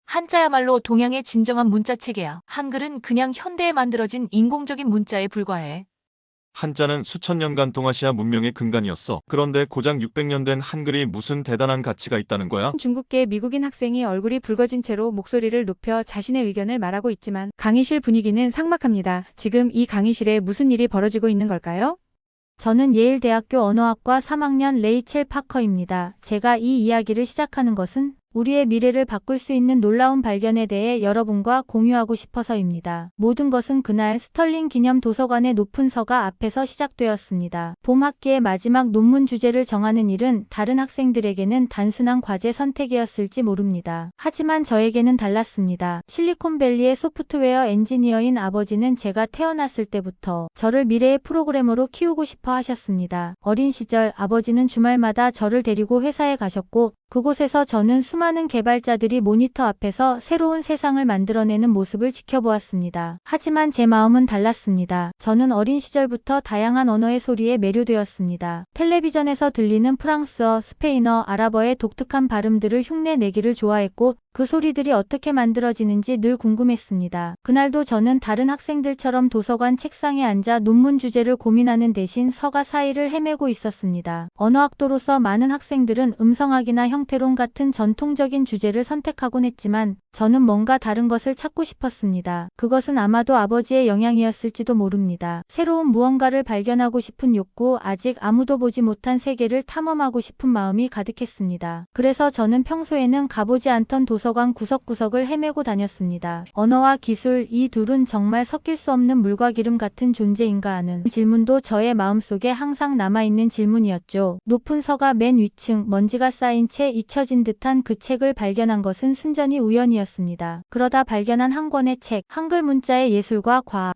한자야말로 동양의 진정한 문자체계야. 한글은 그냥 현대에 만들어진 인공적인 문자에 불과해. 한자는 수천 년간 동아시아 문명의 근간이었어. 그런데 고작 600년 된 한글이 무슨 대단한 가치가 있다는 거야? 중국계 미국인 학생이 얼굴이 붉어진 채로 목소리를 높여 자신의 의견을 말하고 있지만 강의실 분위기는 삭막합니다. 지금 이 강의실에 무슨 일이 벌어지고 있는 걸까요? 저는 예일대학교 언어학과 3학년 레이첼 파커입니다. 제가 이 이야기를 시작하는 것은 우리의 미래를 바꿀 수 있는 놀라운 발견에 대해 여러분과 공유하고 싶어서입니다. 모든 것은 그날 스털링 기념 도서관의 높은 서가 앞에서 시작되었습니다. 봄 학기의 마지막 논문 주제를 정하는 일은 다른 학생들에게는 단순한 과제 선택이었을지 모릅니다. 하지만 저에게는 달랐습니다. 실리콘밸리의 소프트웨어 엔지니어인 아버지는 제가 태어났을 때부터 저를 미래의 프로그래머로 키우고 싶어 하셨습니다. 어린 시절 아버지는 주말마다 저를 데리고 회사에 가셨고 그곳에서 저는 수많은 개발자들이 모니터 앞에서 새로운 세상을 만들어내는 모습을 지켜보았습니다. 하지만 제 마음은 달랐습니다. 저는 어린 시절부터 다양한 언어의 소리에 매료되었습니다. 텔레비전에서 들리는 프랑스어, 스페인어, 아랍어의 독특한 발음들을 흉내내기를 좋아했고 그 소리들이 어떻게 만들어지는지 늘 궁금했습니다. 그날도 저는 다른 학생들처럼 도서관 책상에 앉아 논문 주제를 고민하는 대신 서가 사이를 헤매고 있었습니다. 언어학도로서 많은 학생들은 음성학이나 형태론 같은 전통적인 주제를 선택하곤 했지만 저는 뭔가 다른 것을 찾고 싶었습니다. 그것은 아마도 아버지의 영향이었을지도 모릅니다. 새로운 무언가를 발견하고 싶은 욕구, 아직 아무도 보지 못한 세계를 탐험하고 싶은 마음이 가득했습니다. 그래서 저는 평소에는 가보지 않던 도서관 구석구석을 헤매고 다녔습니다. 언어와 기술, 이 둘은 정말 섞일 수 없는 물과 기름 같은 존재인가 하는 질문도 저의 마음속에 항상 남아있는 질문이었죠. 높은 서가 맨 위층, 먼지가 쌓인 채 잊혀진 듯한 그 책을 발견한 것은 순전히 우연이었습니다. 그러다 발견한 한 권의 책, 한글 문자의 예술과 과학.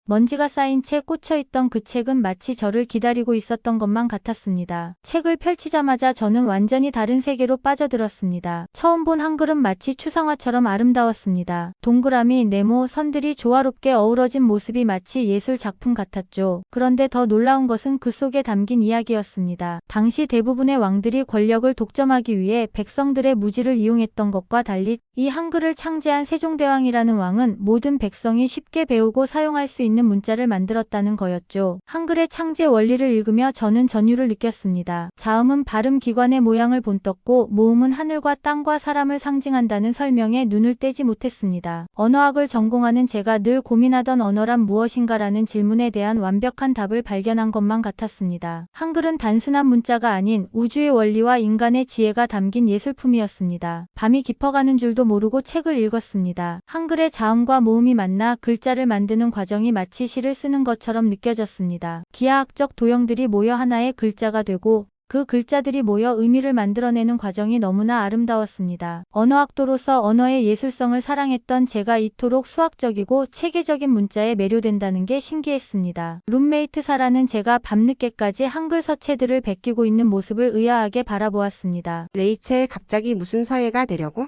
먼지가 쌓인 채 꽂혀있던 그 책은 마치 저를 기다리고 있었던 것만 같았습니다. 책을 펼치자마자 저는 완전히 다른 세계로 빠져들었습니다. 처음 본 한글은 마치 추상화처럼 아름다웠습니다. 동그라미, 네모, 선들이 조화롭게 어우러진 모습이 마치 예술 작품 같았죠. 그런데 더 놀라운 것은 그 속에 담긴 이야기였습니다. 당시 대부분의 왕들이 권력을 독점하기 위해 백성들의 무지를 이용했던 것과 달리 이 한글을 창제한 세종대왕이라는 왕은 모든 백성이 쉽게 배우고 사용할 수 있는 문자를 만들었다는 거였죠. 한글의 창제 원리를 읽으며 저는 전율을 느꼈습니다. 자음은 발음 기관의 모양을 본떴고 모음은 하늘과 땅과 사람을 상징한다는 설명에 눈을 떼지 못했습니다. 언어학을 전공하는 제가 늘 고민하던 언어란 무엇인가라는 질문에 대한 완벽한 답을 발견한 것만 같았습니다. 한글은 단순한 문자가 아닌 우주의 원리와 인간의 지혜가 담긴 예술품이었습니다. 밤이 깊어가는 줄도 모르고 책을 읽었습니다. 한글의 자음과 모음이 만나 글자를 만드는 과정이 마치 시를 쓰는 것처럼 느껴졌습니다. 기하학적 도형들이 모여 하나의 글자가 되고 그 글자들이 모여 의미를 만들어내는 과정이 너무나 아름다웠습니다. 언어학도로서 언어의 예술성을 사랑했던 제가 이토록 수학적이고 체계적인 문자에 매료된다는 게 신기했습니다. 룸메이트 사라는 제가 밤늦게까지 한글 서체들을 베끼고 있는 모습을 의아하게 바라보았습니다. 레이첼 갑자기 무슨 서예가 되려고?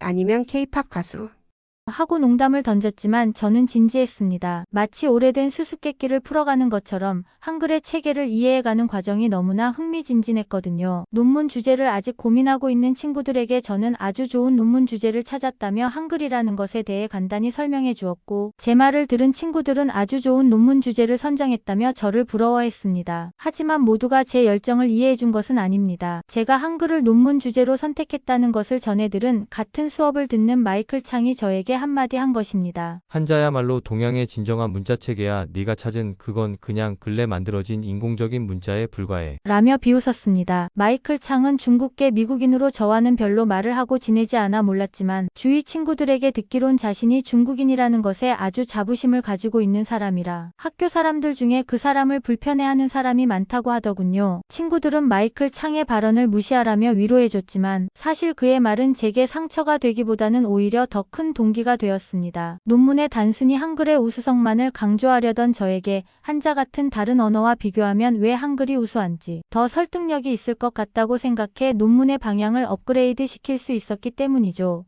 아니면 케이팝 가수? 하고 농담을 던졌지만 저는 진지했습니다. 마치 오래된 수수께끼를 풀어가는 것처럼 한글의 체계를 이해해가는 과정이 너무나 흥미진진했거든요. 논문 주제를 아직 고민하고 있는 친구들에게 저는 아주 좋은 논문 주제를 찾았다며 한글이라는 것에 대해 간단히 설명해 주었고 제 말을 들은 친구들은 아주 좋은 논문 주제를 선정했다며 저를 부러워했습니다. 하지만 모두가 제 열정을 이해해 준 것은 아닙니다. 제가 한글을 논문 주제로 선택했다는 것을 전해들은 같은 수업을 듣는 마이클 창이 저에게 한마디 한 것입니다. 한자야말로 동양의 진정한 문자체계야. 네가 찾은 그건 그냥 근래 만들어진 인공적인 문자에 불과해. 라며 비웃었습니다. 마이클 창은 중국계 미국인으로 저와는 별로 말을 하고 지내지 않아 몰랐지만 주위 친구들에게 듣기론 자신이 중국인이라는 것에 아주 자부심을 가지고 있는 사람이라 학교 사람들 중에 그 사람을 불편해하는 사람이 많다고 하더군요. 친구들은 마이클 창의 발언을 무시하라며 위로해줬지만 사실 그의 말은 제게 상처가 되기보다는 오히려 더 큰 동기가 되었습니다. 논문에 단순히 한글의 우수성만을 강조하려던 저에게 한자 같은 다른 언어와 비교하면 왜 한글이 우수한지 더 설득력이 있을 것 같다고 생각해 논문의 방향을 업그레이드 시킬 수 있었기 때문이죠.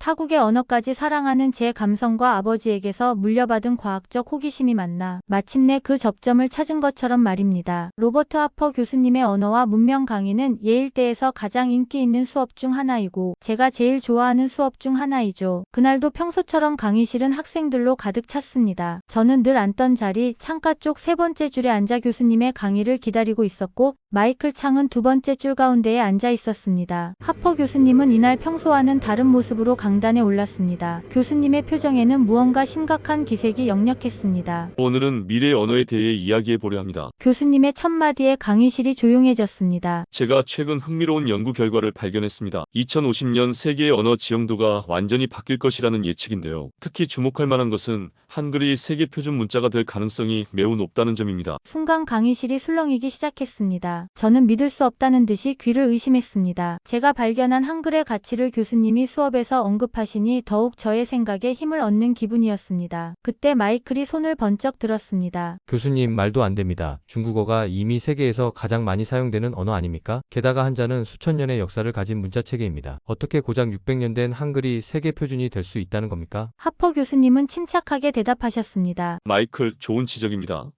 타국의 언어까지 사랑하는 제 감성과 아버지에게서 물려받은 과학적 호기심이 만나 마침내 그 접점을 찾은 것처럼 말입니다. 로버트 하퍼 교수님의 언어와 문명 강의는 예일대에서 가장 인기 있는 수업 중 하나이고 제가 제일 좋아하는 수업 중 하나이죠. 그날도 평소처럼 강의실은 학생들로 가득 찼습니다. 저는 늘 앉던 자리 창가 쪽 세 번째 줄에 앉아 교수님의 강의를 기다리고 있었고 마이클 창은 두 번째 줄 가운데에 앉아 있었습니다. 하퍼 교수님은 이날 평소와는 다른 모습으로 강단에 올랐습니다. 교수님의 표정에는 무언가 심각한 기색이 역력했습니다. 오늘은 미래의 언어에 대해 이야기해 보려 합니다. 교수님의 첫 마디에 강의실이 조용해졌습니다. 제가 최근 흥미로운 연구 결과를 발견했습니다. 2050년 세계의 언어 지형도가 완전히 바뀔 것이라는 예측인데요. 특히 주목할 만한 것은 한글이 세계 표준 문자가 될 가능성이 매우 높다는 점입니다. 순간 강의실이 술렁이기 시작했습니다. 저는 믿을 수 없다는 듯이 귀를 의심했습니다. 제가 발견한 한글의 가치를 교수님이 수업에서 언급하시니 더욱 저의 생각에 힘을 얻는 기분이었습니다. 그때 마이클이 손을 번쩍 들었습니다. 교수님, 말도 안 됩니다. 중국어가 이미 세계에서 가장 많이 사용되는 언어 아닙니까? 게다가 한자는 수천 년의 역사를 가진 문자체계입니다. 어떻게 고작 600년 된 한글이 세계 표준이 될 수 있다는 겁니까? 하퍼 교수님은 침착하게 대답하셨습니다. 마이클, 좋은 지적입니다.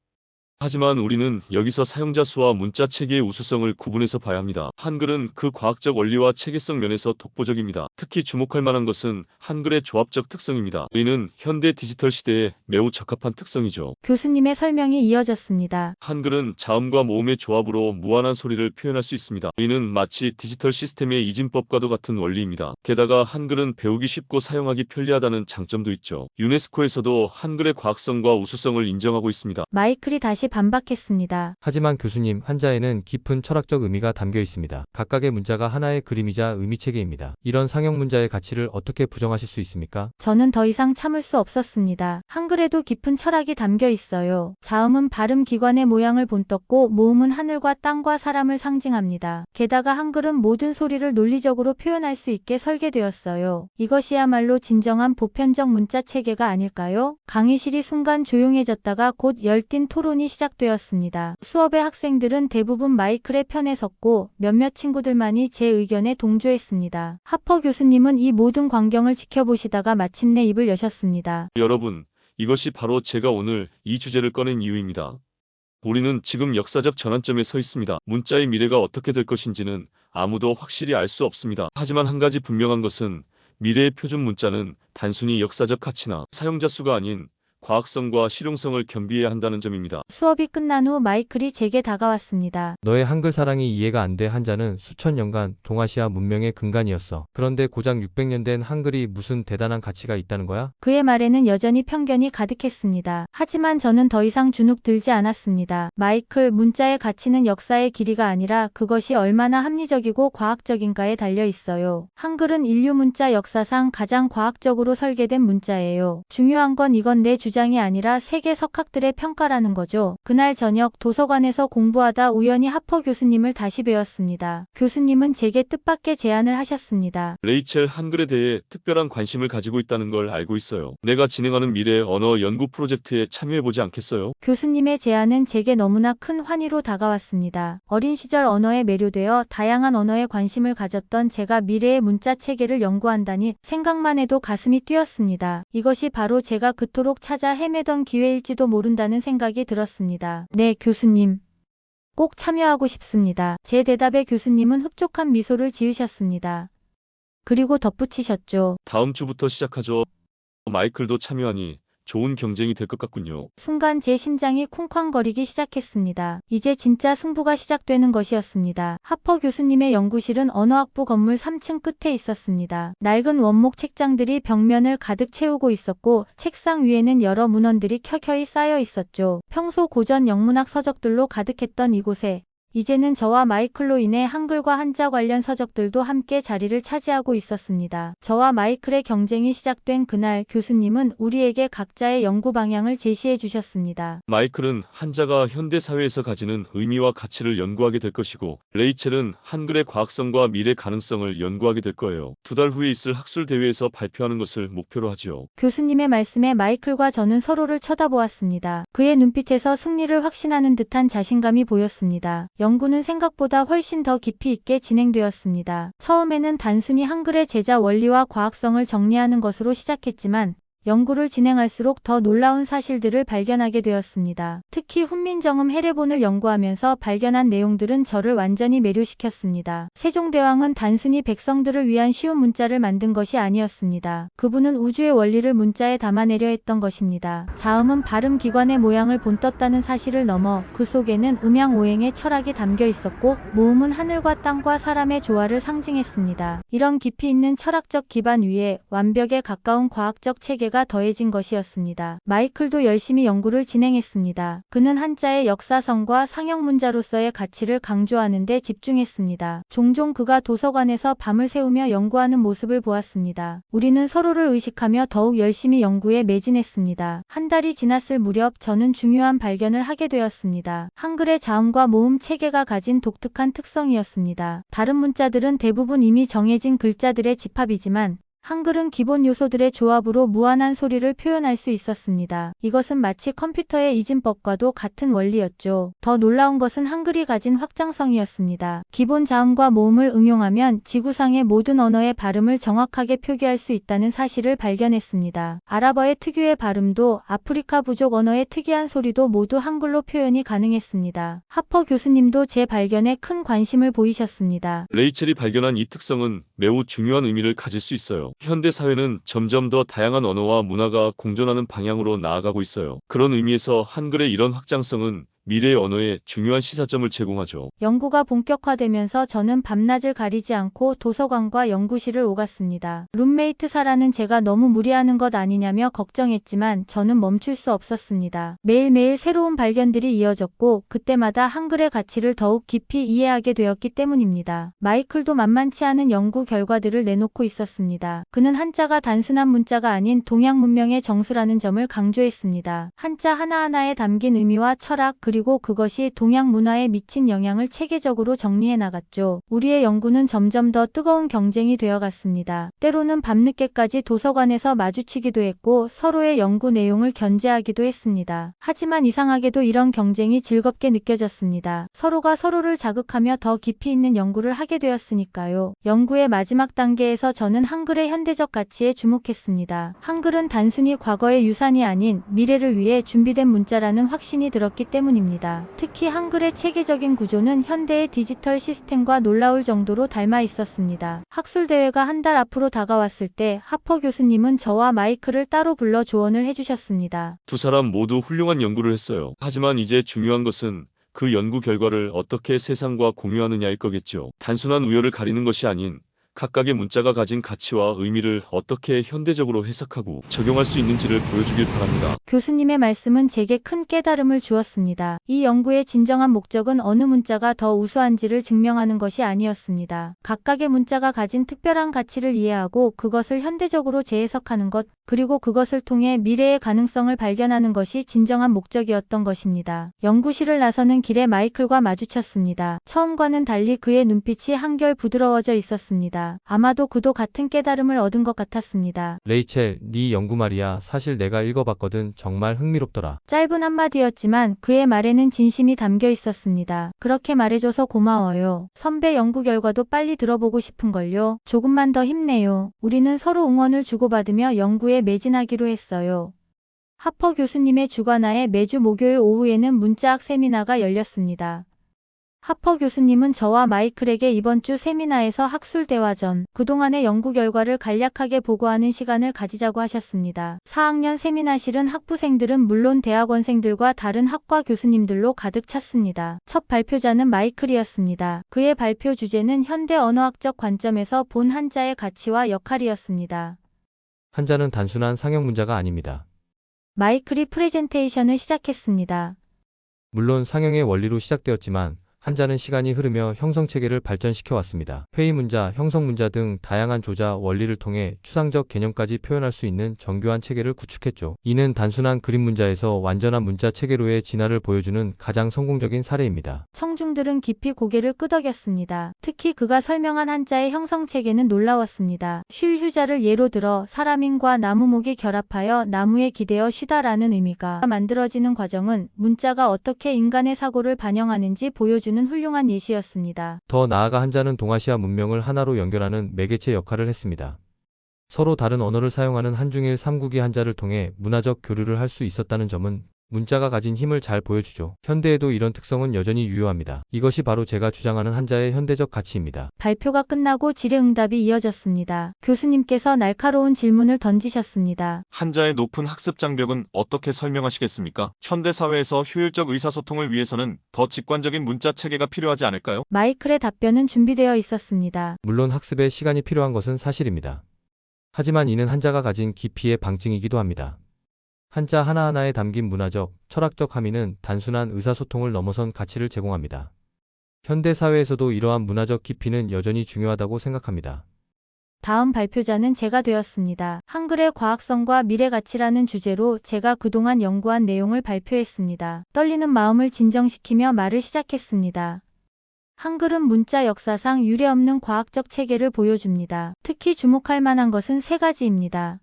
하지만 우리는 여기서 사용자 수와 문자 체계의 우수성을 구분해서 봐야 합니다. 한글은 그 과학적 원리와 체계성 면에서 독보적입니다. 특히 주목할 만한 것은 한글의 조합적 특성입니다. 의는 현대 디지털 시대에 매우 적합한 특성이죠. 교수님의 설명이 이어졌습니다. 한글은 자음과 모음의 조합으로 무한한 소리를 표현할 수 있습니다. 의는 마치 디지털 시스템의 이진법과도 같은 원리입니다. 게다가 한글은 배우기 쉽고 사용하기 편리하다는 장점도 있죠. 유네스코에서도 한글의 과학성과 우수성을 인정하고 있습니다. 마이클이 다시 반박했습니다. 하지만 교수님, 한자에는 깊은 철학적 의미가 담겨 있습니다. 각각의 문자가 하나의 그림이자 의미체계입니다. 이런 상형 문자의 가치를 어떻게 부정하실 수 있습니까? 저는 더 이상 참을 수 없었습니다. 한글에도 깊은 철학이 담겨 있어요. 자음은 발음 기관의 모양을 본떴고 모음은 하늘과 땅과 사람을 상징합니다. 게다가 한글은 모든 소리를 논리적으로 표현할 수 있게 설계되었어요. 이것이야말로 진정한 보편적 문자 체계가 아닐까요? 강의실이 순간 조용해졌다가 곧 열띤 토론이 시작되었습니다. 수업의 학생들은 대부분 마이클의 편에 섰고 몇몇 친구들만이 제 의견에 동조했습니다. 하퍼 교수님은 이 모든 광경을 지켜보시다가 마침내 입을 여셨습니다. 여러분, 이것이 바로 제가 오늘 이 주제를 꺼낸 이유입니다. 우리는 지금 역사적 전환점에 서 있습니다. 문자의 미래가 어떻게 될 것인지는 아무도 확실히 알 수 없습니다. 하지만 한 가지 분명한 것은 미래의 표준 문자는 단순히 역사적 가치나 사용자 수가 아닌 과학성과 실용성을 겸비해야 한다는 점입니다. 수업이 끝난 후 마이클이 제게 다가왔습니다. 너의 한글 사랑이 이해가 안 돼. 한자는 수천 년간 동아시아 문명의 근간이었어. 그런데 고작 600년 된 한글이 무슨 대단한 가치가 있다는 거야? 그의 말에는 여전히 편견이 가득했습니다. 하지만 저는 더 이상 주눅 들지 않았습니다. 마이클, 문자의 가치는 역사의 길이가 아니라 그것이 얼마나 합리적이고 과학적인가에 달려 있어요. 한글은 인류 문자 역사상 가장 과학적으로 설계된 문자예요. 중요한 건 이건 내 주장이 아니라 세계 석학들의 평가라는 거죠. 그날 저녁 도서관에서 공부하다 우연히 하퍼 교수님을 다시 뵈었습니다. 교수님은 제게 뜻밖의 제안을 하셨습니다. 레이첼, 한글에 대해 특별한 관심을 가지고 있다는 걸 알고 있어요. 내가 진행하는 미래 언어 연구 프로젝트에 참여해보지 않겠어요? 교수님의 제안은 제게 너무나 큰 환희로 다가왔습니다. 어린 시절 언어에 매료되어 다양한 언어에 관심을 가졌던 제가 미래의 문자 체계를 연구한다니 생각만 해도 가슴이 뛰었습니다. 이것이 바로 제가 그토록 찾아 헤매던 기회일지도 모른다는 생각이 들었습니다. 네, 교수님. 꼭 참여하고 싶습니다. 제 대답에 교수님은 흡족한 미소를 지으셨습니다. 그리고 덧붙이셨죠. 다음 주부터 시작하죠. 마이클도 참여하니 좋은 경쟁이 될 것 같군요. 순간 제 심장이 쿵쾅거리기 시작했습니다. 이제 진짜 승부가 시작되는 것이었습니다. 하퍼 교수님의 연구실은 언어학부 건물 3층 끝에 있었습니다. 낡은 원목 책장들이 벽면을 가득 채우고 있었고 책상 위에는 여러 문헌들이 켜켜이 쌓여 있었죠. 평소 고전 영문학 서적들로 가득했던 이곳에 이제는 저와 마이클로 인해 한글과 한자 관련 서적들도 함께 자리를 차지하고 있었습니다. 저와 마이클의 경쟁이 시작된 그날 교수님은 우리에게 각자의 연구 방향을 제시해 주셨습니다. 마이클은 한자가 현대 사회에서 가지는 의미와 가치를 연구하게 될 것이고 레이첼은 한글의 과학성과 미래 가능성을 연구하게 될 거예요. 2달 후에 있을 학술 대회에서 발표하는 것을 목표로 하지요. 교수님의 말씀에 마이클과 저는 서로를 쳐다보았습니다. 그의 눈빛에서 승리를 확신하는 듯한 자신감이 보였습니다. 연구는 생각보다 훨씬 더 깊이 있게 진행되었습니다. 처음에는 단순히 한글의 제자 원리와 과학성을 정리하는 것으로 시작했지만 연구를 진행할수록 더 놀라운 사실들을 발견하게 되었습니다. 특히 훈민정음 해례본을 연구하면서 발견한 내용들은 저를 완전히 매료시켰습니다. 세종대왕은 단순히 백성들을 위한 쉬운 문자를 만든 것이 아니었습니다. 그분은 우주의 원리를 문자에 담아내려 했던 것입니다. 자음은 발음 기관의 모양을 본떴다는 사실을 넘어 그 속에는 음양오행의 철학이 담겨 있었고, 모음은 하늘과 땅과 사람의 조화를 상징했습니다. 이런 깊이 있는 철학적 기반 위에 완벽에 가까운 과학적 체계가 더해진 것이었습니다. 마이클도 열심히 연구를 진행했습니다. 그는 한자의 역사성과 상형문자로서의 가치를 강조하는 데 집중했습니다. 종종 그가 도서관에서 밤을 새우며 연구하는 모습을 보았습니다. 우리는 서로를 의식하며 더욱 열심히 연구에 매진했습니다. 한 달이 지났을 무렵 저는 중요한 발견을 하게 되었습니다. 한글의 자음과 모음 체계가 가진 독특한 특성이었습니다. 다른 문자들은 대부분 이미 정해진 글자들의 집합이지만 한글은 기본 요소들의 조합으로 무한한 소리를 표현할 수 있었습니다. 이것은 마치 컴퓨터의 이진법과도 같은 원리였죠. 더 놀라운 것은 한글이 가진 확장성이었습니다. 기본 자음과 모음을 응용하면 지구상의 모든 언어의 발음을 정확하게 표기할 수 있다는 사실을 발견했습니다. 아랍어의 특유의 발음도 아프리카 부족 언어의 특이한 소리도 모두 한글로 표현이 가능했습니다. 하퍼 교수님도 제 발견에 큰 관심을 보이셨습니다. 레이첼이 발견한 이 특성은 매우 중요한 의미를 가질 수 있어요. 현대 사회는 점점 더 다양한 언어와 문화가 공존하는 방향으로 나아가고 있어요. 그런 의미에서 한글의 이런 확장성은 미래의 언어에 중요한 시사점을 제공하죠. 연구가 본격화되면서 저는 밤낮을 가리지 않고 도서관과 연구실을 오갔습니다. 룸메이트 사라는 제가 너무 무리하는 것 아니냐며 걱정했지만 저는 멈출 수 없었습니다. 매일매일 새로운 발견들이 이어졌고 그때마다 한글의 가치를 더욱 깊이 이해하게 되었기 때문입니다. 마이클도 만만치 않은 연구 결과들을 내놓고 있었습니다. 그는 한자가 단순한 문자가 아닌 동양 문명의 정수라는 점을 강조했습니다. 한자 하나하나에 담긴 의미와 철학 그리고 그것이 동양 문화에 미친 영향을 체계적으로 정리해 나갔죠. 우리의 연구는 점점 더 뜨거운 경쟁이 되어갔습니다. 때로는 밤늦게까지 도서관에서 마주치기도 했고 서로의 연구 내용을 견제하기도 했습니다. 하지만 이상하게도 이런 경쟁이 즐겁게 느껴졌습니다. 서로가 서로를 자극하며 더 깊이 있는 연구를 하게 되었으니까요. 연구의 마지막 단계에서 저는 한글의 현대적 가치에 주목했습니다. 한글은 단순히 과거의 유산이 아닌 미래를 위해 준비된 문자라는 확신이 들었기 때문입니다. 특히 한글의 체계적인 구조는 현대의 디지털 시스템과 놀라울 정도로 닮아 있었습니다. 학술대회가 한 달 앞으로 다가왔을 때 하퍼 교수님은 저와 마이클을 따로 불러 조언을 해주셨습니다. 두 사람 모두 훌륭한 연구를 했어요. 하지만 이제 중요한 것은 그 연구 결과를 어떻게 세상과 공유하느냐일 거겠죠. 단순한 우열을 가리는 것이 아닌 각각의 문자가 가진 가치와 의미를 어떻게 현대적으로 해석하고 적용할 수 있는지를 보여주길 바랍니다. 교수님의 말씀은 제게 큰 깨달음을 주었습니다. 이 연구의 진정한 목적은 어느 문자가 더 우수한지를 증명하는 것이 아니었습니다. 각각의 문자가 가진 특별한 가치를 이해하고 그것을 현대적으로 재해석하는 것, 그리고 그것을 통해 미래의 가능성을 발견하는 것이 진정한 목적이었던 것입니다. 연구실을 나서는 길에 마이클과 마주쳤습니다. 처음과는 달리 그의 눈빛이 한결 부드러워져 있었습니다. 아마도 그도 같은 깨달음을 얻은 것 같았습니다. 레이첼, 네 연구 말이야. 사실 내가 읽어봤거든. 정말 흥미롭더라. 짧은 한마디였지만 그의 말에는 진심이 담겨 있었습니다. 그렇게 말해줘서 고마워요. 선배 연구 결과도 빨리 들어보고 싶은걸요. 조금만 더 힘내요. 우리는 서로 응원을 주고받으며 연구에 매진하기로 했어요. 하퍼 교수님의 주관하에 매주 목요일 오후에는 문자학 세미나가 열렸습니다. 하퍼 교수님은 저와 마이클에게 이번 주 세미나에서 학술대화 전 그동안의 연구 결과를 간략하게 보고하는 시간을 가지자고 하셨습니다. 4학년 세미나실은 학부생들은 물론 대학원생들과 다른 학과 교수님들로 가득 찼습니다. 첫 발표자는 마이클이었습니다. 그의 발표 주제는 현대 언어학적 관점에서 본 한자의 가치와 역할이었습니다. 한자는 단순한 상형 문자가 아닙니다. 마이클이 프레젠테이션을 시작했습니다. 물론 상형의 원리로 시작되었지만 한자는 시간이 흐르며 형성체계를 발전시켜 왔습니다. 회의 문자, 형성 문자 등 다양한 조자 원리를 통해 추상적 개념까지 표현할 수 있는 정교한 체계를 구축했죠. 이는 단순한 그림 문자에서 완전한 문자 체계로의 진화를 보여주는 가장 성공적인 사례입니다. 청중들은 깊이 고개를 끄덕였습니다. 특히 그가 설명한 한자의 형성체계는 놀라웠습니다. 쉴 휴자를 예로 들어 사람인과 나무목이 결합하여 나무에 기대어 쉬다라는 의미가 만들어지는 과정은 문자가 어떻게 인간의 사고를 반영하는지 보여주는 보여주는 훌륭한 예시였습니다. 더 나아가 한자는 동아시아 문명을 하나로 연결하는 매개체 역할을 했습니다. 서로 다른 언어를 사용하는 한중일 3국이 한자를 통해 문화적 교류를 할 수 있었다는 점은 문자가 가진 힘을 잘 보여주죠. 현대에도 이런 특성은 여전히 유효합니다. 이것이 바로 제가 주장하는 한자의 현대적 가치입니다. 발표가 끝나고 질의응답이 이어졌습니다. 교수님께서 날카로운 질문을 던지셨습니다. 한자의 높은 학습 장벽은 어떻게 설명하시겠습니까? 현대 사회에서 효율적 의사소통을 위해서는 더 직관적인 문자 체계가 필요하지 않을까요? 마이클의 답변은 준비되어 있었습니다. 물론 학습에 시간이 필요한 것은 사실입니다. 하지만 이는 한자가 가진 깊이의 방증이기도 합니다. 한자 하나하나에 담긴 문화적, 철학적 함의는 단순한 의사소통을 넘어선 가치를 제공합니다. 현대 사회에서도 이러한 문화적 깊이는 여전히 중요하다고 생각합니다. 다음 발표자는 제가 되었습니다. 한글의 과학성과 미래 가치라는 주제로 제가 그동안 연구한 내용을 발표했습니다. 떨리는 마음을 진정시키며 말을 시작했습니다. 한글은 문자 역사상 유례없는 과학적 체계를 보여줍니다. 특히 주목할 만한 것은 세 가지입니다.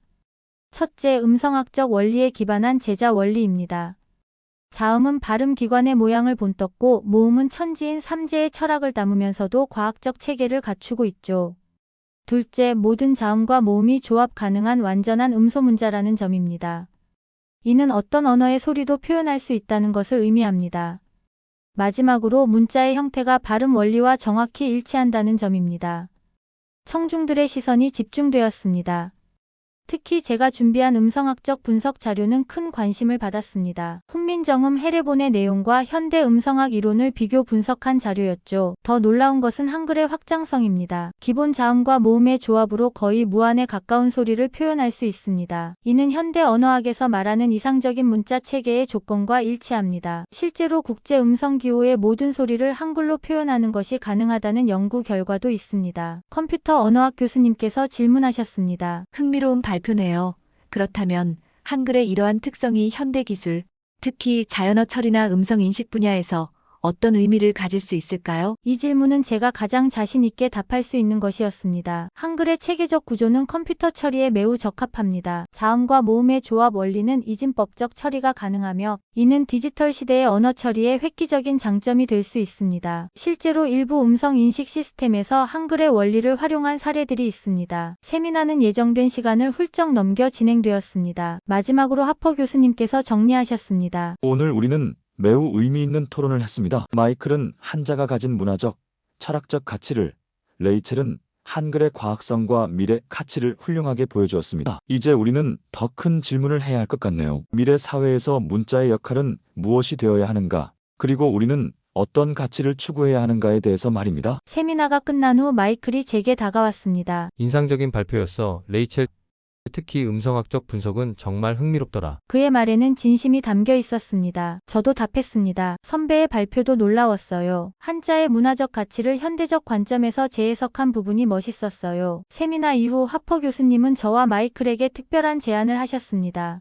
첫째, 음성학적 원리에 기반한 제자 원리입니다. 자음은 발음 기관의 모양을 본떴고 모음은 천지인 삼재의 철학을 담으면서도 과학적 체계를 갖추고 있죠. 둘째, 모든 자음과 모음이 조합 가능한 완전한 음소문자라는 점입니다. 이는 어떤 언어의 소리도 표현할 수 있다는 것을 의미합니다. 마지막으로 문자의 형태가 발음 원리와 정확히 일치한다는 점입니다. 청중들의 시선이 집중되었습니다. 특히 제가 준비한 음성학적 분석 자료는 큰 관심을 받았습니다. 훈민정음 해례본의 내용과 현대 음성학 이론을 비교 분석한 자료였죠. 더 놀라운 것은 한글의 확장성입니다. 기본 자음과 모음의 조합으로 거의 무한에 가까운 소리를 표현할 수 있습니다. 이는 현대 언어학에서 말하는 이상적인 문자 체계의 조건과 일치합니다. 실제로 국제 음성 기호의 모든 소리를 한글로 표현하는 것이 가능하다는 연구 결과도 있습니다. 컴퓨터 언어학 교수님께서 질문하셨습니다. 흥미로운 발표네요. 그렇다면 한글의 이러한 특성이 현대 기술, 특히 자연어 처리나 음성 인식 분야에서 어떤 의미를 가질 수 있을까요? 이 질문은 제가 가장 자신 있게 답할 수 있는 것이었습니다. 한글의 체계적 구조는 컴퓨터 처리에 매우 적합합니다. 자음과 모음의 조합 원리는 이진법적 처리가 가능하며 이는 디지털 시대의 언어 처리에 획기적인 장점이 될 수 있습니다. 실제로 일부 음성 인식 시스템에서 한글의 원리를 활용한 사례들이 있습니다. 세미나는 예정된 시간을 훌쩍 넘겨 진행되었습니다. 마지막으로 하퍼 교수님께서 정리하셨습니다. 오늘 우리는 매우 의미 있는 토론을 했습니다. 마이클은 한자가 가진 문화적, 철학적 가치를, 레이첼은 한글의 과학성과 미래 가치를 훌륭하게 보여주었습니다. 이제 우리는 더 큰 질문을 해야 할 것 같네요. 미래 사회에서 문자의 역할은 무엇이 되어야 하는가? 그리고 우리는 어떤 가치를 추구해야 하는가에 대해서 말입니다. 세미나가 끝난 후 마이클이 제게 다가왔습니다. 인상적인 발표였어. 레이첼. 특히 음성학적 분석은 정말 흥미롭더라. 그의 말에는 진심이 담겨 있었습니다. 저도 답했습니다. 선배의 발표도 놀라웠어요. 한자의 문화적 가치를 현대적 관점에서 재해석한 부분이 멋있었어요. 세미나 이후 하퍼 교수님은 저와 마이클에게 특별한 제안을 하셨습니다.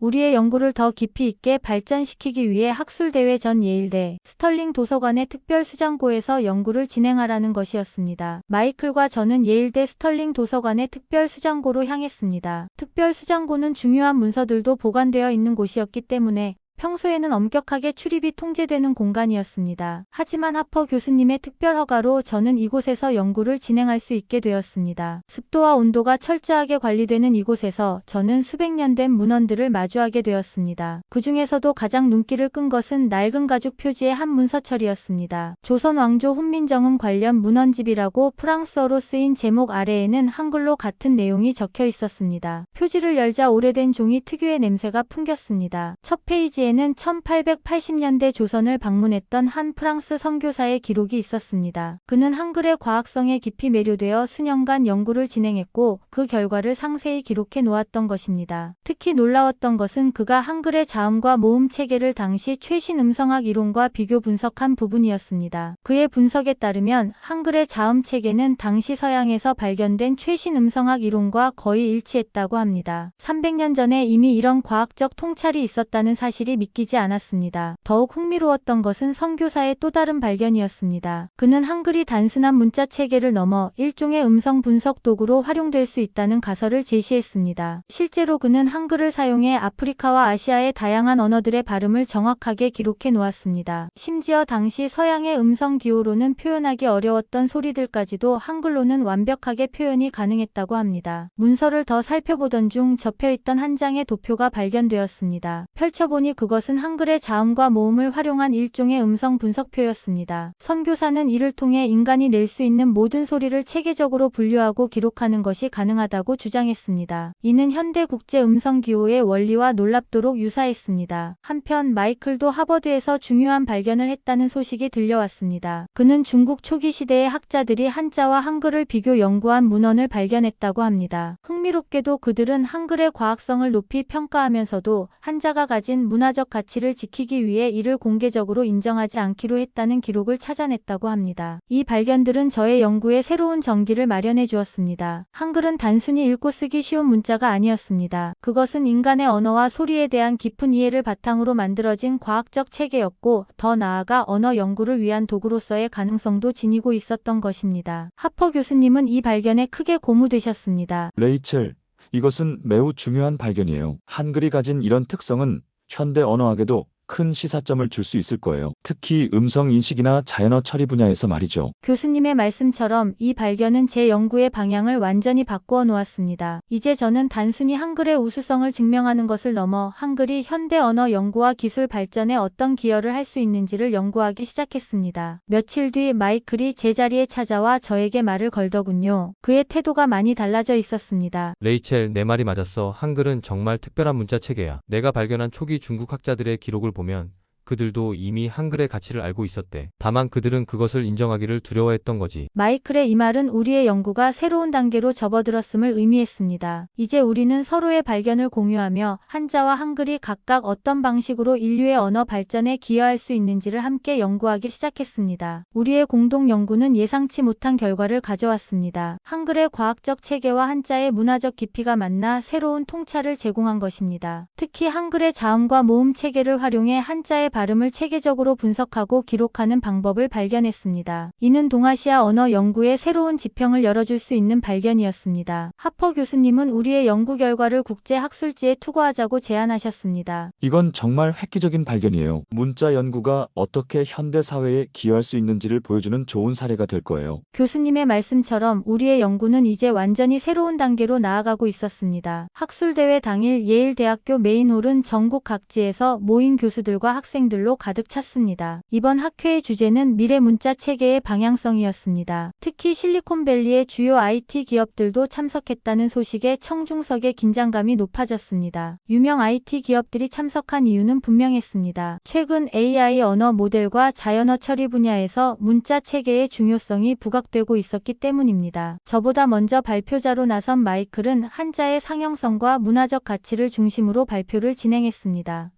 우리의 연구를 더 깊이 있게 발전시키기 위해 학술대회 전 예일대 스털링 도서관의 특별 수장고에서 연구를 진행하라는 것이었습니다. 마이클과 저는 예일대 스털링 도서관의 특별 수장고로 향했습니다. 특별 수장고는 중요한 문서들도 보관되어 있는 곳이었기 때문에 평소에는 엄격하게 출입이 통제되는 공간이었습니다. 하지만 하퍼 교수님의 특별 허가로 저는 이곳에서 연구를 진행할 수 있게 되었습니다. 습도와 온도가 철저하게 관리되는 이곳에서 저는 수백 년 된 문헌들을 마주하게 되었습니다. 그 중에서도 가장 눈길을 끈 것은 낡은 가죽 표지의 한 문서철이었습니다. 조선 왕조 훈민정음 관련 문헌집이라고 프랑스어로 쓰인 제목 아래에는 한글로 같은 내용이 적혀 있었습니다. 표지를 열자 오래된 종이 특유의 냄새가 풍겼습니다. 첫 페이지에 에는 1880년대 조선을 방문했던 한 프랑스 선교사의 기록이 있었습니다. 그는 한글의 과학성에 깊이 매료되어 수년간 연구를 진행했고 그 결과를 상세히 기록해 놓았던 것입니다. 특히 놀라웠던 것은 그가 한글의 자음과 모음 체계를 당시 최신 음성학 이론과 비교 분석한 부분이었습니다. 그의 분석에 따르면 한글의 자음 체계는 당시 서양에서 발견된 최신 음성학 이론과 거의 일치했다고 합니다. 300년 전에 이미 이런 과학적 통찰이 있었다는 사실이 도저히 믿기지 않았습니다. 더욱 흥미로웠던 것은 선교사의 또 다른 발견이었습니다. 그는 한글이 단순한 문자 체계를 넘어 일종의 음성 분석 도구로 활용될 수 있다는 가설을 제시했습니다. 실제로 그는 한글을 사용해 아프리카와 아시아의 다양한 언어들의 발음을 정확하게 기록해 놓았습니다. 심지어 당시 서양의 음성 기호로는 표현하기 어려웠던 소리들까지도 한글로는 완벽하게 표현이 가능했다고 합니다. 문서를 더 살펴보던 중 접혀있던 한 장의 도표가 발견되었습니다. 펼쳐보니 그것은 한글의 자음과 모음을 활용한 일종의 음성 분석표였습니다. 선교사는 이를 통해 인간이 낼 수 있는 모든 소리를 체계적으로 분류하고 기록하는 것이 가능하다고 주장했습니다. 이는 현대 국제 음성 기호의 원리와 놀랍도록 유사했습니다. 한편 마이클도 하버드에서 중요한 발견을 했다는 소식이 들려왔습니다. 그는 중국 초기 시대의 학자들이 한자와 한글을 비교 연구한 문헌을 발견했다고 합니다. 흥미롭게도 그들은 한글의 과학성을 높이 평가하면서도 한자가 가진 문화적 가치를 지키기 위해 이를 공개적으로 인정하지 않기로 했다는 기록을 찾아냈다고 합니다. 이 발견들은 저의 연구에 새로운 전기를 마련해 주었습니다. 한글은 단순히 읽고 쓰기 쉬운 문자가 아니었습니다. 그것은 인간의 언어와 소리에 대한 깊은 이해를 바탕으로 만들어진 과학적 체계였고, 더 나아가 언어 연구를 위한 도구로서의 가능성도 지니고 있었던 것입니다. 하퍼 교수님은 이 발견에 크게 고무되셨습니다. 레이첼, 이것은 매우 중요한 발견이에요. 한글이 가진 이런 특성은 현대 언어학에도 큰 시사점을 줄 수 있을 거예요. 특히 음성 인식이나 자연어 처리 분야에서 말이죠. 교수님의 말씀처럼 이 발견은 제 연구의 방향을 완전히 바꾸어 놓았습니다. 이제 저는 단순히 한글의 우수성을 증명하는 것을 넘어 한글이 현대 언어 연구와 기술 발전에 어떤 기여를 할 수 있는지를 연구하기 시작했습니다. 며칠 뒤 마이클이 제 자리에 찾아와 저에게 말을 걸더군요. 그의 태도가 많이 달라져 있었습니다. 레이첼, 내 말이 맞았어. 한글은 정말 특별한 문자 체계야. 내가 발견한 초기 중국 학자들의 기록을 보면 그들도 이미 한글의 가치를 알고 있었대. 다만 그들은 그것을 인정하기를 두려워했던 거지. 마이클의 이 말은 우리의 연구가 새로운 단계로 접어들었음을 의미했습니다. 이제 우리는 서로의 발견을 공유하며 한자와 한글이 각각 어떤 방식으로 인류의 언어 발전에 기여할 수 있는지를 함께 연구하기 시작했습니다. 우리의 공동 연구는 예상치 못한 결과를 가져왔습니다. 한글의 과학적 체계와 한자의 문화적 깊이가 만나 새로운 통찰을 제공한 것입니다. 특히 한글의 자음과 모음 체계를 활용해 한자의 발음을 체계적으로 분석하고 기록하는 방법을 발견했습니다. 이는 동아시아 언어 연구의 새로운 지평을 열어줄 수 있는 발견이었습니다. 하퍼 교수님은 우리의 연구 결과를 국제 학술지에 투고하자고 제안하셨습니다. 이건 정말 획기적인 발견이에요. 문자 연구가 어떻게 현대 사회에 기여할 수 있는지를 보여주는 좋은 사례가 될 거예요. 교수님의 말씀처럼 우리의 연구는 이제 완전히 새로운 단계로 나아가고 있었습니다. 학술대회 당일 예일대학교 메인홀은 전국 각지에서 모인 교수들과 학생들로 가득 찼습니다. 이번 학회의 주제는 미래 문자 체계의 방향성이었습니다. 특히 실리콘밸리의 주요 IT 기업들도 참석했다는 소식에 청중석의 긴장감이 높아졌습니다. 유명 IT 기업들이 참석한 이유는 분명했습니다. 최근 AI 언어 모델과 자연어 처리 분야에서 문자 체계의 중요성이 부각되고 있었기 때문입니다. 저보다 먼저 발표자로 나선 마이클은 한자의 상용성과 문화적 가치를 중심으로 발표를 진행했습니다.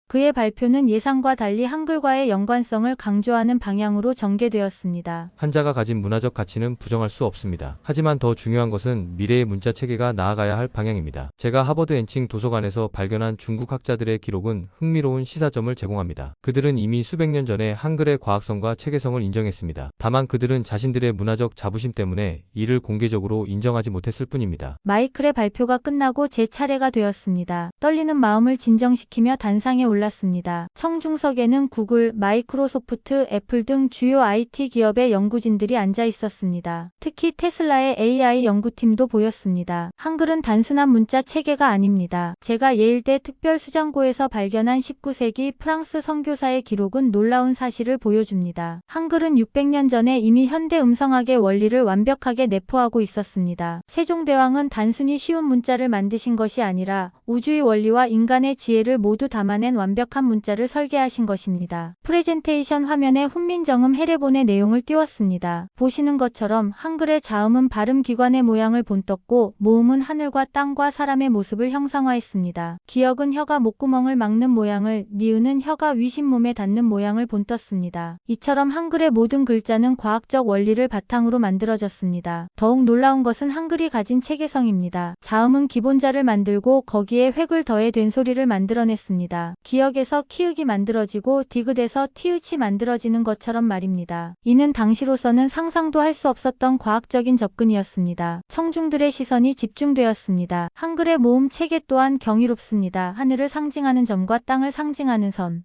그의 발표는 예상과 달리 한글과의 연관성을 강조하는 방향으로 전개되었습니다. 한자가 가진 문화적 가치는 부정할 수 없습니다. 하지만 더 중요한 것은 미래의 문자 체계가 나아가야 할 방향입니다. 제가 하버드 앤칭 도서관에서 발견한 중국 학자들의 기록은 흥미로운 시사점을 제공합니다. 그들은 이미 수백 년 전에 한글의 과학성과 체계성을 인정했습니다. 다만 그들은 자신들의 문화적 자부심 때문에 이를 공개적으로 인정하지 못했을 뿐입니다. 마이클의 발표가 끝나고 제 차례가 되었습니다. 떨리는 마음을 진정시키며 단상에 올랐습니다. 청중석에는 구글, 마이크로소프트, 애플 등 주요 IT 기업의 연구진들이 앉아 있었습니다. 특히 테슬라의 AI 연구팀도 보였습니다. 한글은 단순한 문자 체계가 아닙니다. 제가 예일대 특별수장고에서 발견한 19세기 프랑스 선교사의 기록은 놀라운 사실을 보여줍니다. 한글은 600년 전에 이미 현대 음성학의 원리를 완벽하게 내포하고 있었습니다. 세종대왕은 단순히 쉬운 문자를 만드신 것이 아니라 우주의 원리와 인간의 지혜를 모두 담아낸 완벽한 문자를 설계하신 것입니다. 프레젠테이션 화면에 훈민정음 해례본의 내용을 띄웠습니다. 보시는 것처럼 한글의 자음은 발음 기관의 모양을 본떴고 모음은 하늘과 땅과 사람의 모습을 형상화했습니다. 기역은 혀가 목구멍을 막는 모양을, 니은은 혀가 위신몸에 닿는 모양을 본떴습니다. 이처럼 한글의 모든 글자는 과학적 원리를 바탕으로 만들어졌습니다. 더욱 놀라운 것은 한글이 가진 체계성입니다. 자음은 기본자를 만들고 거기에 획을 더해 된소리를 만들어냈습니다. 기역에서 키읔이 만들어지고 디귿에서 티읕이 만들어지는 것처럼 말입니다. 이는 당시로서는 상상도 할 수 없었던 과학적인 접근이었습니다. 청중들의 시선이 집중되었습니다. 한글의 모음 체계 또한 경이롭습니다. 하늘을 상징하는 점과 땅을 상징하는 선,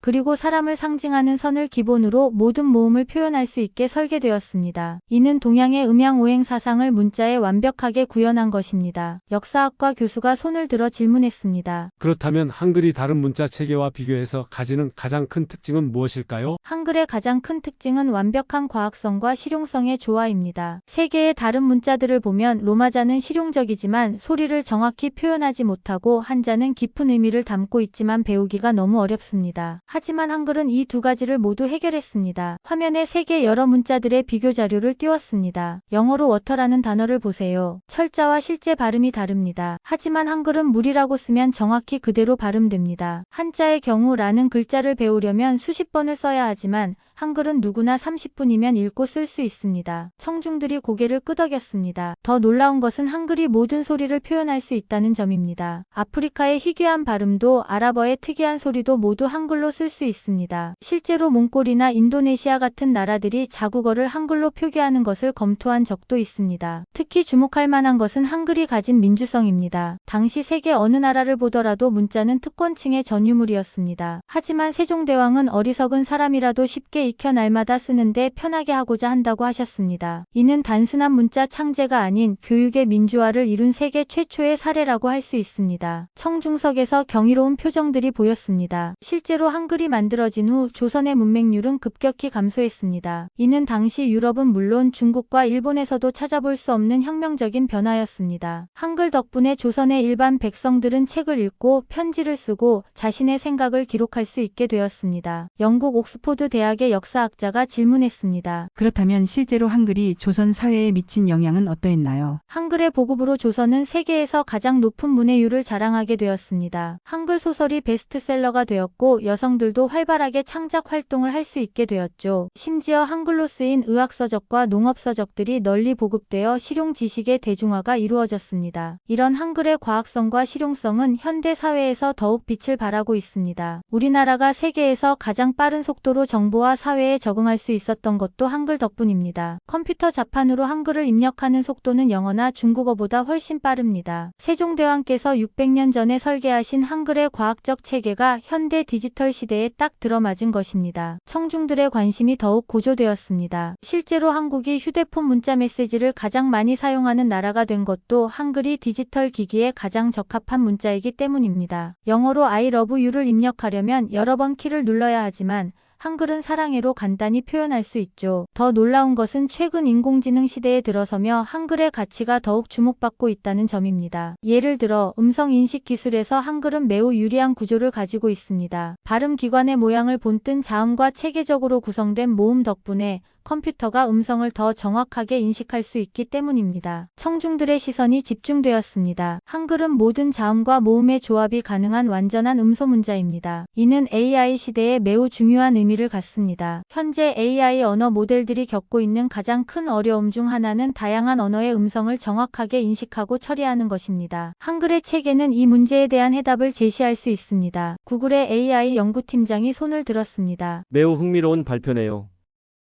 그리고 사람을 상징하는 선을 기본으로 모든 모음을 표현할 수 있게 설계되었습니다. 이는 동양의 음양오행 사상을 문자에 완벽하게 구현한 것입니다. 역사학과 교수가 손을 들어 질문했습니다. 그렇다면 한글이 다른 문자 체계와 비교해서 가지는 가장 큰 특징은 무엇일까요? 한글의 가장 큰 특징은 완벽한 과학성과 실용성의 조화입니다. 세 개의 다른 문자들을 보면 로마자는 실용적이지만 소리를 정확히 표현하지 못하고 한자는 깊은 의미를 담고 있지만 배우기가 너무 어렵습니다. 하지만 한글은 이 두 가지를 모두 해결했습니다. 화면에 세 개 여러 문자들의 비교 자료를 띄웠습니다. 영어로 워터라는 단어를 보세요. 철자와 실제 발음이 다릅니다. 하지만 한글은 물이라고 쓰면 정확히 그대로 발음됩니다. 한자의 경우 라는 글자를 배우려면 수십 번을 써야 하지만 한글은 누구나 30분이면 읽고 쓸 수 있습니다. 청중들이 고개를 끄덕였습니다. 더 놀라운 것은 한글이 모든 소리를 표현할 수 있다는 점입니다. 아프리카의 희귀한 발음도 아랍어의 특이한 소리도 모두 한글로 쓸 수 있습니다. 실제로 몽골이나 인도네시아 같은 나라들이 자국어를 한글로 표기하는 것을 검토한 적도 있습니다. 특히 주목할 만한 것은 한글이 가진 민주성입니다. 당시 세계 어느 나라를 보더라도 문자는 특권층의 전유물이었습니다. 하지만 세종대왕은 어리석은 사람이라도 쉽게 익혀 날마다 쓰는데 편하게 하고자 한다고 하셨습니다. 이는 단순한 문자 창제가 아닌 교육의 민주화를 이룬 세계 최초의 사례라고 할 수 있습니다. 청중석에서 경이로운 표정들이 보였습니다. 실제로 한글이 만들어진 후 조선의 문맹률은 급격히 감소했습니다. 이는 당시 유럽은 물론 중국과 일본에서도 찾아볼 수 없는 혁명적인 변화였습니다. 한글 덕분에 조선의 일반 백성들은 책을 읽고 편지를 쓰고 자신의 생각을 기록할 수 있게 되었습니다. 영국 옥스포드 대학의 역사학자가 질문했습니다. 그렇다면 실제로 한글이 조선 사회에 미친 영향은 어떠했나요? 한글의 보급으로 조선은 세계에서 가장 높은 문해율을 자랑하게 되었습니다. 한글 소설이 베스트셀러가 되었고 여성들도 활발하게 창작 활동을 할 수 있게 되었죠. 심지어 한글로 쓰인 의학서적과 농업서적들이 널리 보급되어 실용 지식의 대중화가 이루어졌습니다. 이런 한글의 과학성과 실용성은 현대 사회에서 더욱 빛을 발하고 있습니다. 우리나라가 세계에서 가장 빠른 속도로 정보와 사회에 적응할 수 있었던 것도 한글 덕분입니다. 컴퓨터 자판으로 한글을 입력하는 속도는 영어나 중국어보다 훨씬 빠릅니다. 세종대왕께서 600년 전에 설계하신 한글의 과학적 체계가 현대 디지털 시대에 딱 들어맞은 것입니다. 청중들의 관심이 더욱 고조되었습니다. 실제로 한국이 휴대폰 문자 메시지를 가장 많이 사용하는 나라가 된 것도 한글이 디지털 기기에 가장 적합한 문자이기 때문입니다. 영어로 I love you를 입력하려면 여러 번 키를 눌러야 하지만 한글은 사랑해로 간단히 표현할 수 있죠. 더 놀라운 것은 최근 인공지능 시대에 들어서며 한글의 가치가 더욱 주목받고 있다는 점입니다. 예를 들어 음성 인식 기술에서 한글은 매우 유리한 구조를 가지고 있습니다. 발음 기관의 모양을 본뜬 자음과 체계적으로 구성된 모음 덕분에 컴퓨터가 음성을 더 정확하게 인식할 수 있기 때문입니다. 청중들의 시선이 집중되었습니다. 한글은 모든 자음과 모음의 조합이 가능한 완전한 음소 문자입니다. 이는 AI 시대에 매우 중요한 의미를 갖습니다. 현재 AI 언어 모델들이 겪고 있는 가장 큰 어려움 중 하나는 다양한 언어의 음성을 정확하게 인식하고 처리하는 것입니다. 한글의 체계는 이 문제에 대한 해답을 제시할 수 있습니다. 구글의 AI 연구팀장이 손을 들었습니다. 매우 흥미로운 발표네요.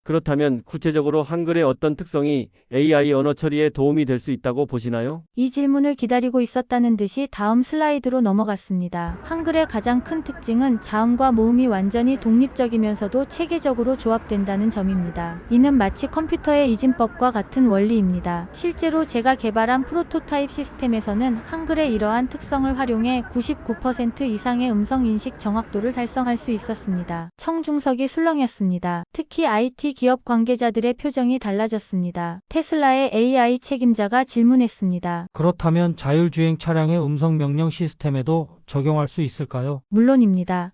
그렇다면 구체적으로 한글의 어떤 특성이 AI 언어 처리에 도움이 될 수 있다고 보시나요? 이 질문을 기다리고 있었다는 듯이 다음 슬라이드로 넘어갔습니다. 한글의 가장 큰 특징은 자음과 모음이 완전히 독립적이면서도 체계적으로 조합된다는 점입니다. 이는 마치 컴퓨터의 이진법과 같은 원리입니다. 실제로 제가 개발한 프로토타입 시스템에서는 한글의 이러한 특성을 활용해 99% 이상의 음성 인식 정확도를 달성할 수 있었습니다. 청중석이 술렁였습니다. 특히 IT 기업 관계자들의 표정이 달라졌습니다. 테슬라의 AI 책임자가 질문했습니다. 그렇다면 자율주행 차량의 음성 명령 시스템에도 적용할 수 있을까요? 물론입니다.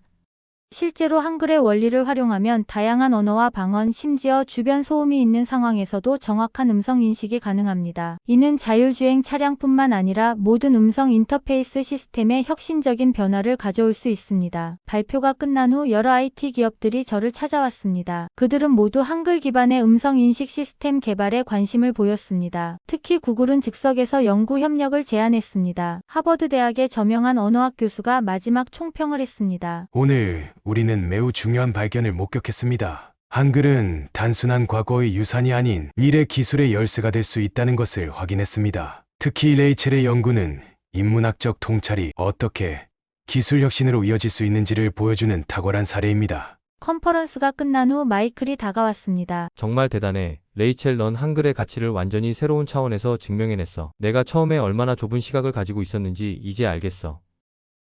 실제로 한글의 원리를 활용하면 다양한 언어와 방언, 심지어 주변 소음이 있는 상황에서도 정확한 음성 인식이 가능합니다. 이는 자율주행 차량뿐만 아니라 모든 음성 인터페이스 시스템에 혁신적인 변화를 가져올 수 있습니다. 발표가 끝난 후 여러 IT 기업들이 저를 찾아왔습니다. 그들은 모두 한글 기반의 음성 인식 시스템 개발에 관심을 보였습니다. 특히 구글은 즉석에서 연구 협력을 제안했습니다. 하버드 대학의 저명한 언어학 교수가 마지막 총평을 했습니다. 오늘 우리는 매우 중요한 발견을 목격했습니다. 한글은 단순한 과거의 유산이 아닌 미래 기술의 열쇠가 될 수 있다는 것을 확인했습니다. 특히 레이첼의 연구는 인문학적 통찰이 어떻게 기술 혁신으로 이어질 수 있는지를 보여주는 탁월한 사례입니다. 컨퍼런스가 끝난 후 마이클이 다가왔습니다. 정말 대단해. 레이첼, 넌 한글의 가치를 완전히 새로운 차원에서 증명해냈어. 내가 처음에 얼마나 좁은 시각을 가지고 있었는지 이제 알겠어.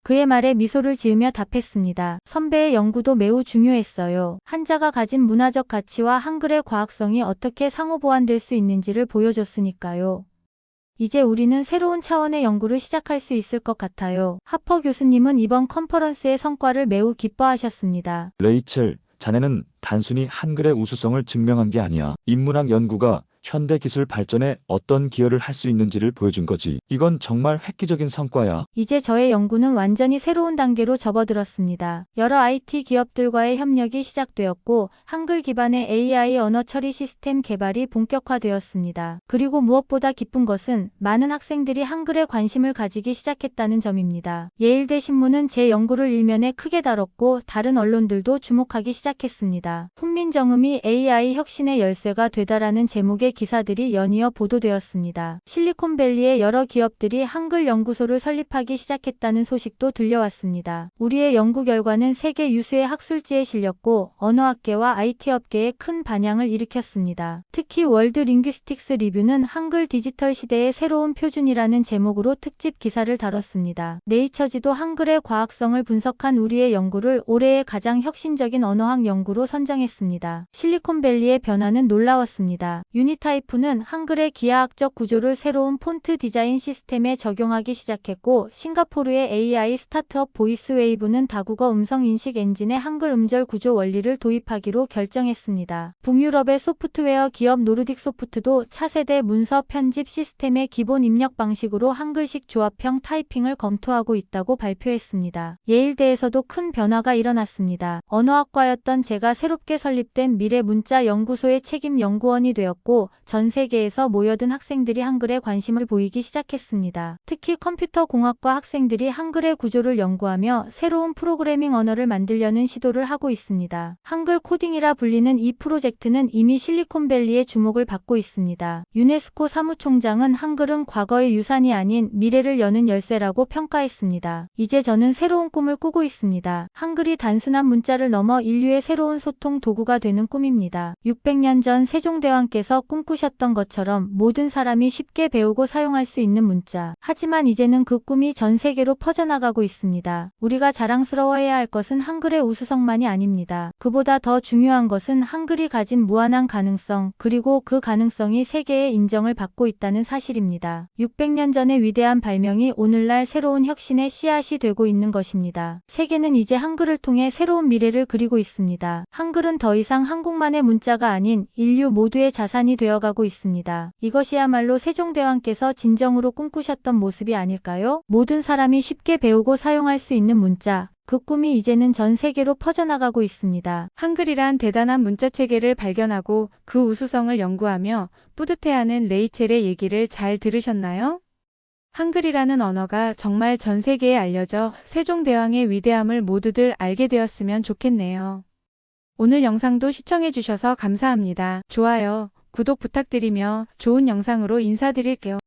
그의 말에 미소를 지으며 답했습니다. 선배의 연구도 매우 중요했어요. 한자가 가진 문화적 가치와 한글의 과학성이 어떻게 상호 보완될 수 있는지를 보여줬으니까요. 이제 우리는 새로운 차원의 연구를 시작할 수 있을 것 같아요. 하퍼 교수님은 이번 컨퍼런스의 성과를 매우 기뻐하셨습니다. 레이첼, 자네는 단순히 한글의 우수성을 증명한 게 아니야. 인문학 연구가 현대 기술 발전에 어떤 기여를 할 수 있는지를 보여준 거지. 이건 정말 획기적인 성과야. 이제 저의 연구는 완전히 새로운 단계로 접어들었습니다. 여러 IT 기업들과의 협력이 시작되었고 한글 기반의 AI 언어 처리 시스템 개발이 본격화되었습니다. 그리고 무엇보다 기쁜 것은 많은 학생들이 한글에 관심을 가지기 시작했다는 점입니다. 예일대 신문은 제 연구를 일면에 크게 다뤘고 다른 언론들도 주목하기 시작했습니다. 훈민정음이 AI 혁신의 열쇠가 되다라는 제목의 기사들이 연이어 보도되었습니다. 실리콘밸리의 여러 기업들이 한글 연구소를 설립하기 시작했다는 소식도 들려왔습니다. 우리의 연구 결과는 세계 유수의 학술지에 실렸고 언어학계와 IT 업계에 큰 반향을 일으켰습니다. 특히 월드 링귀스틱스 리뷰는 한글 디지털 시대의 새로운 표준이라는 제목으로 특집 기사를 다뤘습니다. 네이처지도 한글의 과학성을 분석한 우리의 연구를 올해의 가장 혁신적인 언어학 연구로 선정했습니다. 실리콘밸리의 변화는 놀라웠습니다. 유니타이프는 한글의 기하학적 구조를 새로운 폰트 디자인 시스템에 적용하기 시작했고 싱가포르의 AI 스타트업 보이스웨이브는 다국어 음성 인식 엔진의 한글 음절 구조 원리를 도입하기로 결정했습니다. 북유럽의 소프트웨어 기업 노르딕 소프트도 차세대 문서 편집 시스템의 기본 입력 방식으로 한글식 조합형 타이핑을 검토하고 있다고 발표했습니다. 예일대에서도 큰 변화가 일어났습니다. 언어학과였던 제가 새롭게 설립된 미래 문자 연구소의 책임 연구원이 되었고 전 세계에서 모여든 학생들이 한글에 관심을 보이기 시작했습니다. 특히 컴퓨터 공학과 학생들이 한글의 구조를 연구하며 새로운 프로그래밍 언어를 만들려는 시도를 하고 있습니다. 한글 코딩이라 불리는 이 프로젝트는 이미 실리콘밸리의 주목을 받고 있습니다. 유네스코 사무총장은 한글은 과거의 유산이 아닌 미래를 여는 열쇠라고 평가했습니다. 이제 저는 새로운 꿈을 꾸고 있습니다. 한글이 단순한 문자를 넘어 인류의 새로운 소통 도구가 되는 꿈입니다. 600년 전 세종대왕께서 꿈꾸셨던 것처럼 모든 사람이 쉽게 배우고 사용할 수 있는 문자. 하지만 이제는 그 꿈이 전 세계로 퍼져나가고 있습니다. 우리가 자랑스러워해야 할 것은 한글의 우수성만이 아닙니다. 그보다 더 중요한 것은 한글이 가진 무한한 가능성, 그리고 그 가능성이 세계의 인정을 받고 있다는 사실입니다. 600년 전의 위대한 발명이 오늘날 새로운 혁신의 씨앗이 되고 있는 것입니다. 세계는 이제 한글을 통해 새로운 미래를 그리고 있습니다. 한글은 더 이상 한국만의 문자가 아닌 인류 모두의 자산이 되어가고 있습니다. 이것이야말로 세종대왕께서 진정으로 꿈꾸셨던 모습이 아닐까요? 모든 사람이 쉽게 배우고 사용할 수 있는 문자. 그 꿈이 이제는 전 세계로 퍼져나가고 있습니다. 한글이란 대단한 문자 체계를 발견하고 그 우수성을 연구하며 뿌듯해하는 레이첼의 얘기를 잘 들으셨나요? 한글이라는 언어가 정말 전 세계에 알려져 세종대왕의 위대함을 모두들 알게 되었으면 좋겠네요. 오늘 영상도 시청해주셔서 감사합니다. 좋아요, 구독 부탁드리며 좋은 영상으로 인사드릴게요.